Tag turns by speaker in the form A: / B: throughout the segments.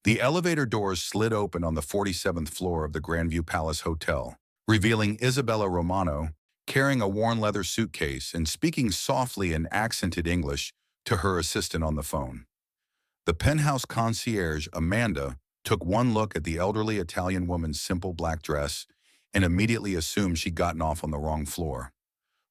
A: The elevator doors slid open on the 47th floor of the Grandview Palace Hotel, revealing Isabella Romano carrying a worn leather suitcase and speaking softly in accented English to her assistant on the phone. The penthouse concierge, Amanda, took one look at the elderly Italian woman's simple black dress and immediately assumed she'd gotten off on the wrong floor.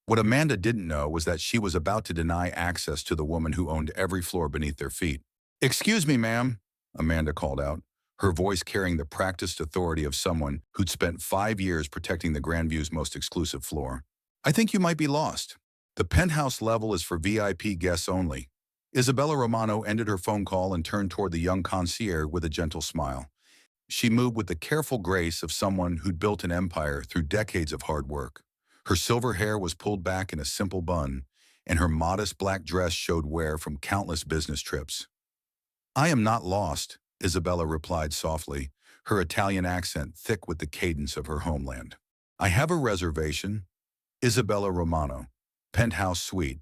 A: What Amanda didn't know was that she was about to deny access to the woman who owned every floor beneath their feet. "Excuse me, ma'am," Amanda called out, her voice carrying the practiced authority of someone who'd spent 5 years protecting the Grandview's most exclusive floor. "I think you might be lost. The penthouse level is for VIP guests only." Isabella Romano ended her phone call and turned toward the young concierge with a gentle smile. She moved with the careful grace of someone who'd built an empire through decades of hard work. Her silver hair was pulled back in a simple bun, and her modest black dress showed wear from countless business trips. "I am not lost," Isabella replied softly, her Italian accent thick with the cadence of her homeland. "I have a reservation." Isabella Romano, Penthouse Suite.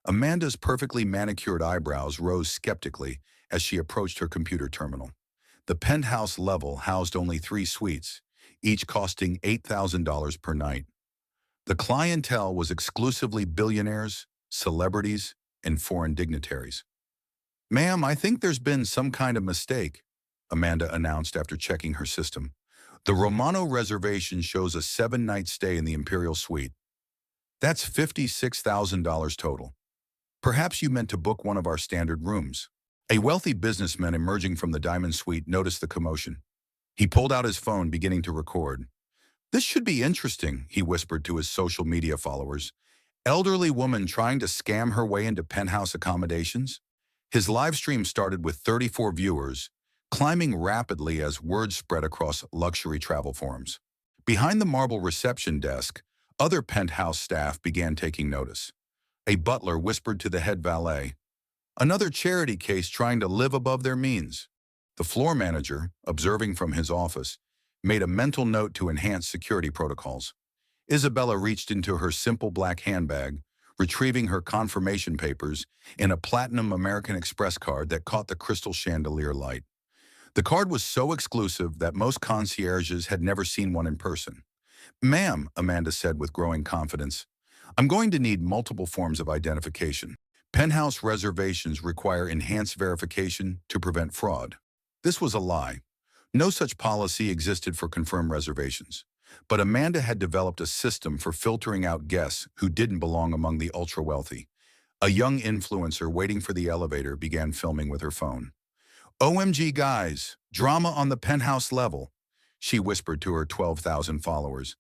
A: Amanda's perfectly manicured eyebrows rose skeptically as she approached her computer terminal. The penthouse level housed only 3 suites, each costing $8,000 per night. The clientele was exclusively billionaires, celebrities, and foreign dignitaries. "Ma'am, I think there's been some kind of mistake," Amanda announced after checking her system. "The Romano reservation shows a 7-night stay in the Imperial Suite. That's $56,000 total. Perhaps you meant to book one of our standard rooms." A wealthy businessman emerging from the Diamond Suite noticed the commotion. He pulled out his phone, beginning to record. "This should be interesting," he whispered to his social media followers. "Elderly woman trying to scam her way into penthouse accommodations?" His live stream started with 34 viewers, climbing rapidly as word spread across luxury travel forums. Behind the marble reception desk, other penthouse staff began taking notice. A butler whispered to the head valet, "Another charity case trying to live above their means." The floor manager, observing from his office, made a mental note to enhance security protocols. Isabella reached into her simple black handbag, retrieving her confirmation papers and a platinum American Express card that caught the crystal chandelier light. The card was so exclusive that most concierges had never seen one in person. "Ma'am," Amanda said with growing confidence, "I'm going to need multiple forms of identification. Penthouse reservations require enhanced verification to prevent fraud." This was a lie. No such policy existed for confirmed reservations. But Amanda had developed a system for filtering out guests who didn't belong among the ultra-wealthy. A young influencer waiting for the elevator began filming with her phone. "OMG guys, drama on the penthouse level," she whispered to her 12,000 followers.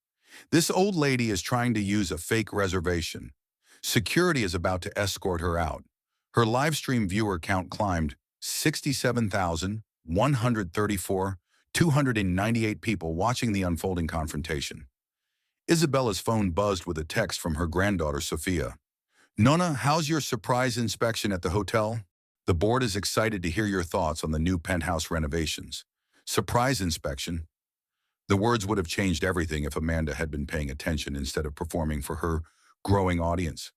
A: "This old lady is trying to use a fake reservation. Security is about to escort her out." Her livestream viewer count climbed 67,134, 298 people watching the unfolding confrontation. Isabella's phone buzzed with a text from her granddaughter, Sophia. "Nonna, how's your surprise inspection at the hotel? The board is excited to hear your thoughts on the new penthouse renovations." Surprise inspection? The words would have changed everything if Amanda had been paying attention instead of performing for her growing audience.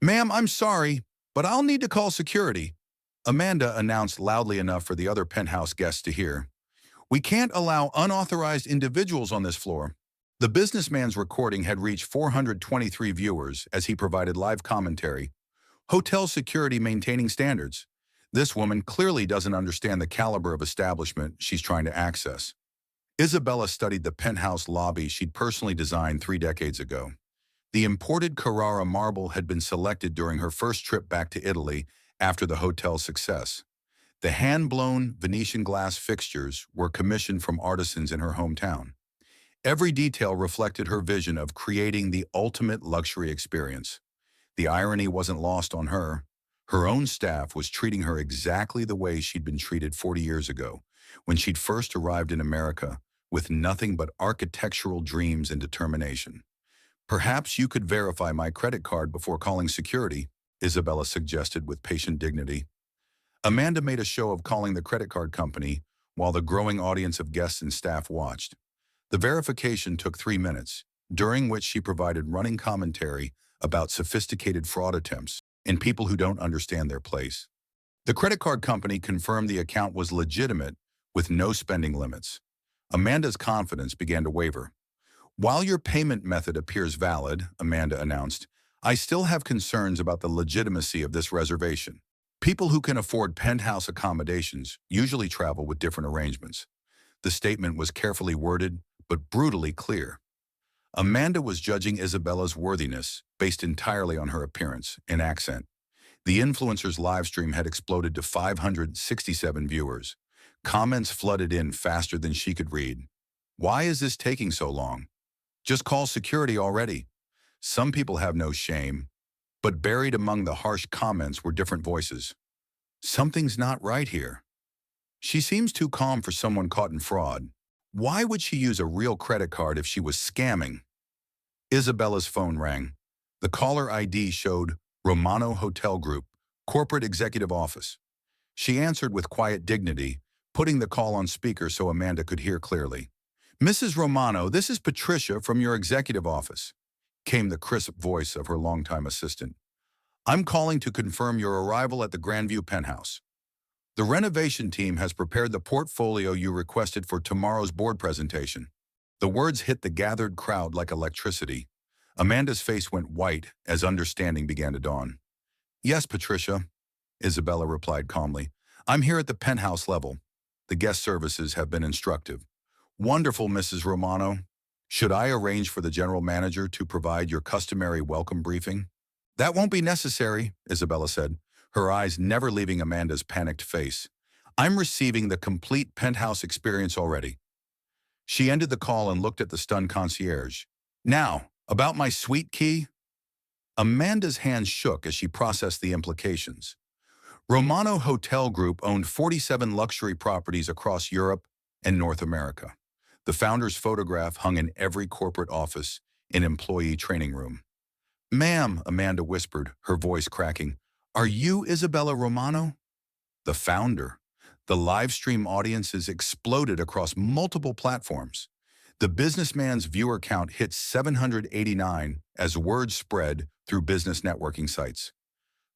A: "Ma'am, I'm sorry, but I'll need to call security," Amanda announced loudly enough for the other penthouse guests to hear. "We can't allow unauthorized individuals on this floor." The businessman's recording had reached 423 viewers as he provided live commentary. "Hotel security maintaining standards. This woman clearly doesn't understand the caliber of establishment she's trying to access." Isabella studied the penthouse lobby she'd personally designed 3 decades ago. The imported Carrara marble had been selected during her first trip back to Italy after the hotel's success. The hand-blown Venetian glass fixtures were commissioned from artisans in her hometown. Every detail reflected her vision of creating the ultimate luxury experience. The irony wasn't lost on her. Her own staff was treating her exactly the way she'd been treated 40 years ago, when she'd first arrived in America with nothing but architectural dreams and determination. "Perhaps you could verify my credit card before calling security," Isabella suggested with patient dignity. Amanda made a show of calling the credit card company while the growing audience of guests and staff watched. The verification took 3 minutes, during which she provided running commentary about sophisticated fraud attempts and people who don't understand their place. The credit card company confirmed the account was legitimate with no spending limits. Amanda's confidence began to waver. "While your payment method appears valid," Amanda announced, "I still have concerns about the legitimacy of this reservation. People who can afford penthouse accommodations usually travel with different arrangements." The statement was carefully worded, but brutally clear. Amanda was judging Isabella's worthiness based entirely on her appearance and accent. The influencer's livestream had exploded to 567 viewers. Comments flooded in faster than she could read. "Why is this taking so long? Just call security already." Some people have no shame, but buried among the harsh comments were different voices. "Something's not right here. She seems too calm for someone caught in fraud. Why would she use a real credit card if she was scamming?" Isabella's phone rang. The caller ID showed Romano Hotel Group, Corporate Executive Office. She answered with quiet dignity, putting the call on speaker so Amanda could hear clearly. "Mrs. Romano, this is Patricia from your executive office," came the crisp voice of her longtime assistant. "I'm calling to confirm your arrival at the Grandview Penthouse. The renovation team has prepared the portfolio you requested for tomorrow's board presentation." The words hit the gathered crowd like electricity. Amanda's face went white as understanding began to dawn. "Yes, Patricia," Isabella replied calmly. "I'm here at the penthouse level. The guest services have been instructive." "Wonderful, Mrs. Romano. Should I arrange for the general manager to provide your customary welcome briefing?" "That won't be necessary," Isabella said, her eyes never leaving Amanda's panicked face. "I'm receiving the complete penthouse experience already." She ended the call and looked at the stunned concierge. "Now, about my suite key?" Amanda's hands shook as she processed the implications. Romano Hotel Group owned 47 luxury properties across Europe and North America. The founder's photograph hung in every corporate office and employee training room. "Ma'am," Amanda whispered, her voice cracking, "are you Isabella Romano?" The founder. The live stream audiences exploded across multiple platforms. The businessman's viewer count hit 789 as word spread through business networking sites.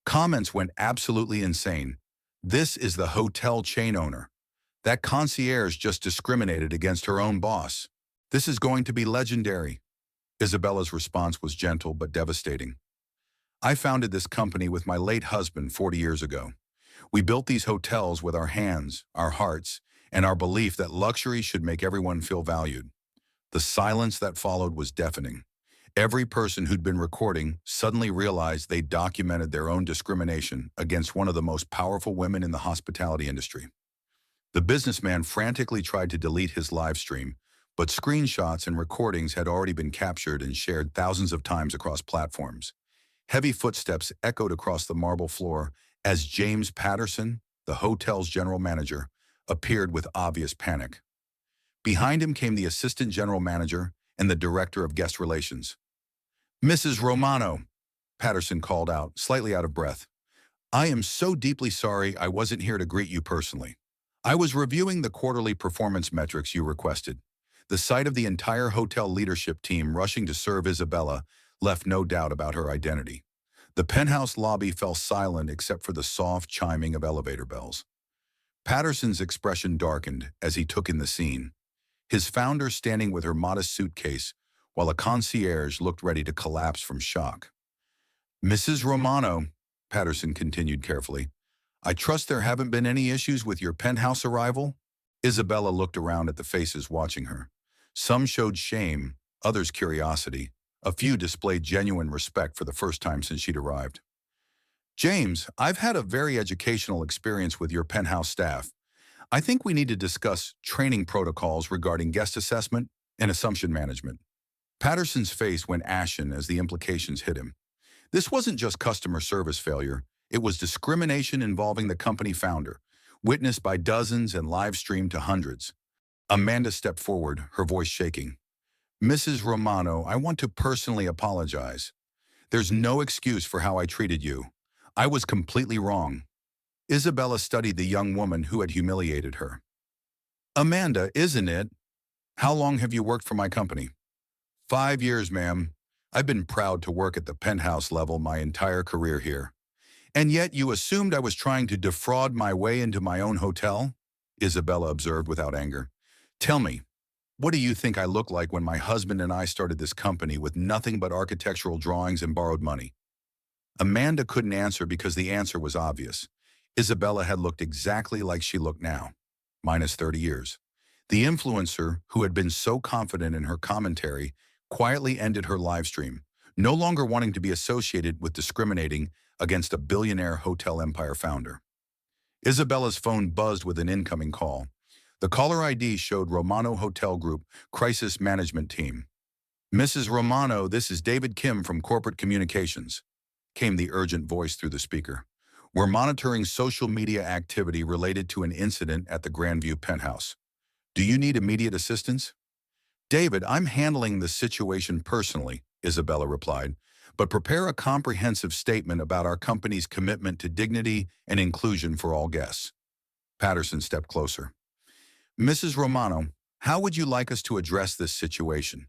A: Comments went absolutely insane. "This is the hotel chain owner. That concierge just discriminated against her own boss. This is going to be legendary." Isabella's response was gentle but devastating. "I founded this company with my late husband 40 years ago. We built these hotels with our hands, our hearts, and our belief that luxury should make everyone feel valued." The silence that followed was deafening. Every person who'd been recording suddenly realized they documented their own discrimination against one of the most powerful women in the hospitality industry. The businessman frantically tried to delete his live stream, but screenshots and recordings had already been captured and shared thousands of times across platforms. Heavy footsteps echoed across the marble floor as James Patterson, the hotel's general manager, appeared with obvious panic. Behind him came the assistant general manager and the director of guest relations. "Mrs. Romano," Patterson called out, slightly out of breath. "I am so deeply sorry I wasn't here to greet you personally. I was reviewing the quarterly performance metrics you requested." The sight of the entire hotel leadership team rushing to serve Isabella left no doubt about her identity. The penthouse lobby fell silent except for the soft chiming of elevator bells. Patterson's expression darkened as he took in the scene, his founder standing with her modest suitcase, while a concierge looked ready to collapse from shock. "Mrs. Romano," Patterson continued carefully, "I trust there haven't been any issues with your penthouse arrival?" Isabella looked around at the faces watching her. Some showed shame, others curiosity. A few displayed genuine respect for the first time since she'd arrived. "James, I've had a very educational experience with your penthouse staff. I think we need to discuss training protocols regarding guest assessment and assumption management." Patterson's face went ashen as the implications hit him. This wasn't just customer service failure, it was discrimination involving the company founder, witnessed by dozens and live-streamed to hundreds. Amanda stepped forward, her voice shaking. "Mrs. Romano, I want to personally apologize. There's no excuse for how I treated you. I was completely wrong." Isabella studied the young woman who had humiliated her. "Amanda, isn't it? How long have you worked for my company?" 5 years, ma'am. I've been proud to work at the penthouse level my entire career here. And yet you assumed I was trying to defraud my way into my own hotel?" Isabella observed without anger. Tell me, what do you think I look like when my husband and I started this company with nothing but architectural drawings and borrowed money? Amanda couldn't answer because the answer was obvious. Isabella had looked exactly like she looked now, minus 30 years. The influencer, who had been so confident in her commentary, quietly ended her live stream, no longer wanting to be associated with discriminating against a billionaire hotel empire founder. Isabella's phone buzzed with an incoming call. The caller ID showed Romano Hotel Group Crisis Management Team. Mrs. Romano, this is David Kim from Corporate Communications, came the urgent voice through the speaker. We're monitoring social media activity related to an incident at the Grandview Penthouse. Do you need immediate assistance? David, I'm handling the situation personally, Isabella replied, but prepare a comprehensive statement about our company's commitment to dignity and inclusion for all guests. Patterson stepped closer. Mrs. Romano, how would you like us to address this situation?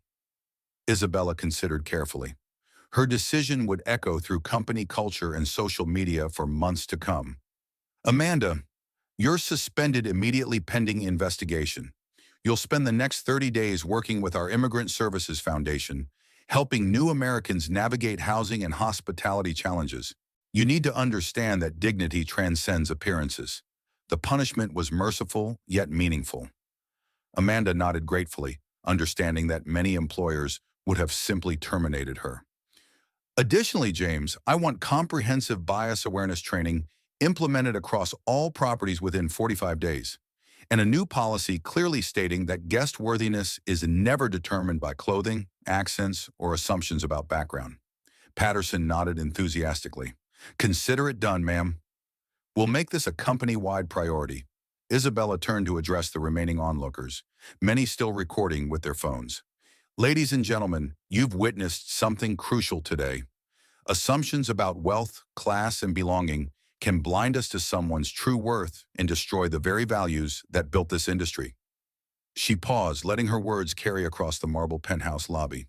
A: Isabella considered carefully. Her decision would echo through company culture and social media for months to come. Amanda, you're suspended immediately pending investigation. You'll spend the next 30 days working with our Immigrant Services Foundation, helping new Americans navigate housing and hospitality challenges. You need to understand that dignity transcends appearances. The punishment was merciful, yet meaningful. Amanda nodded gratefully, understanding that many employers would have simply terminated her. Additionally, James, I want comprehensive bias awareness training implemented across all properties within 45 days, and a new policy clearly stating that guest worthiness is never determined by clothing, accents, or assumptions about background. Patterson nodded enthusiastically. Consider it done, ma'am. We'll make this a company-wide priority. Isabella turned to address the remaining onlookers, many still recording with their phones. Ladies and gentlemen, you've witnessed something crucial today. Assumptions about wealth, class, and belonging can blind us to someone's true worth and destroy the very values that built this industry. She paused, letting her words carry across the marble penthouse lobby.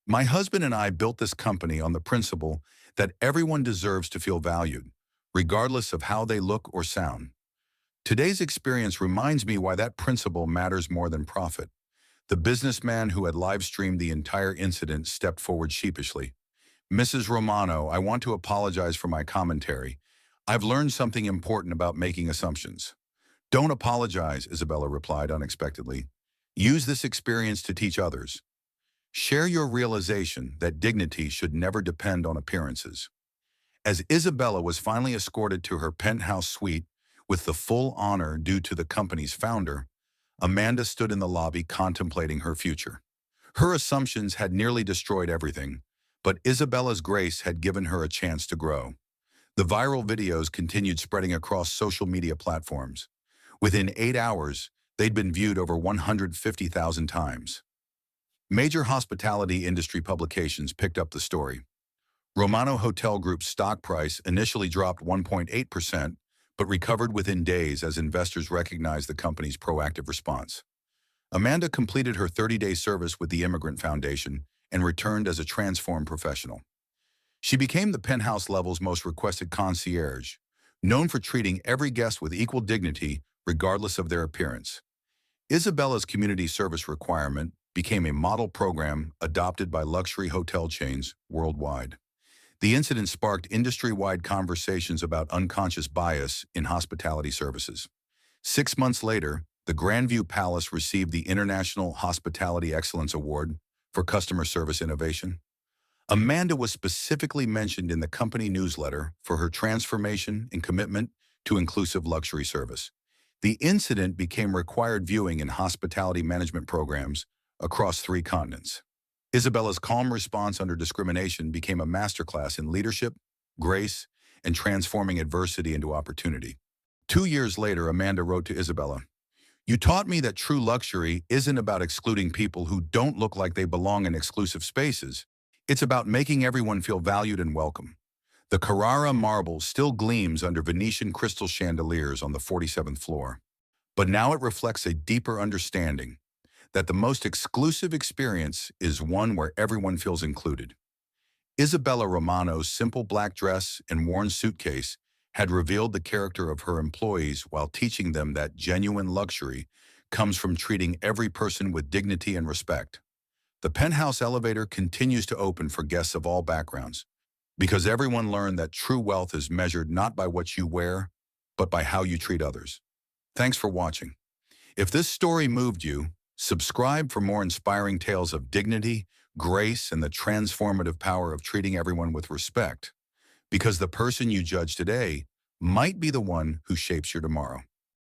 A: My husband and I built this company on the principle that everyone deserves to feel valued, regardless of how they look or sound. Today's experience reminds me why that principle matters more than profit. The businessman who had live-streamed the entire incident stepped forward sheepishly. Mrs. Romano, I want to apologize for my commentary. I've learned something important about making assumptions. Don't apologize, Isabella replied unexpectedly. Use this experience to teach others. Share your realization that dignity should never depend on appearances. As Isabella was finally escorted to her penthouse suite with the full honor due to the company's founder, Amanda stood in the lobby contemplating her future. Her assumptions had nearly destroyed everything, but Isabella's grace had given her a chance to grow. The viral videos continued spreading across social media platforms. Within 8 hours, they'd been viewed over 150,000 times. Major hospitality industry publications picked up the story. Romano Hotel Group's stock price initially dropped 1.8%, but recovered within days as investors recognized the company's proactive response. Amanda completed her 30-day service with the Immigrant Foundation and returned as a transformed professional. She became the penthouse level's most requested concierge, known for treating every guest with equal dignity regardless of their appearance. Isabella's community service requirement became a model program adopted by luxury hotel chains worldwide. The incident sparked industry-wide conversations about unconscious bias in hospitality services. 6 months later, the Grandview Palace received the International Hospitality Excellence Award for customer service innovation. Amanda was specifically mentioned in the company newsletter for her transformation and commitment to inclusive luxury service. The incident became required viewing in hospitality management programs across 3 continents. Isabella's calm response under discrimination became a masterclass in leadership, grace, and transforming adversity into opportunity. 2 years later, Amanda wrote to Isabella, "You taught me that true luxury isn't about excluding people who don't look like they belong in exclusive spaces. It's about making everyone feel valued and welcome." The Carrara marble still gleams under Venetian crystal chandeliers on the 47th floor. But now it reflects a deeper understanding that the most exclusive experience is one where everyone feels included. Isabella Romano's simple black dress and worn suitcase had revealed the character of her employees while teaching them that genuine luxury comes from treating every person with dignity and respect. The penthouse elevator continues to open for guests of all backgrounds, because everyone learned that true wealth is measured not by what you wear, but by how you treat others. Thanks for watching. If this story moved you, subscribe for more inspiring tales of dignity, grace, and the transformative power of treating everyone with respect, because the person you judge today might be the one who shapes your tomorrow.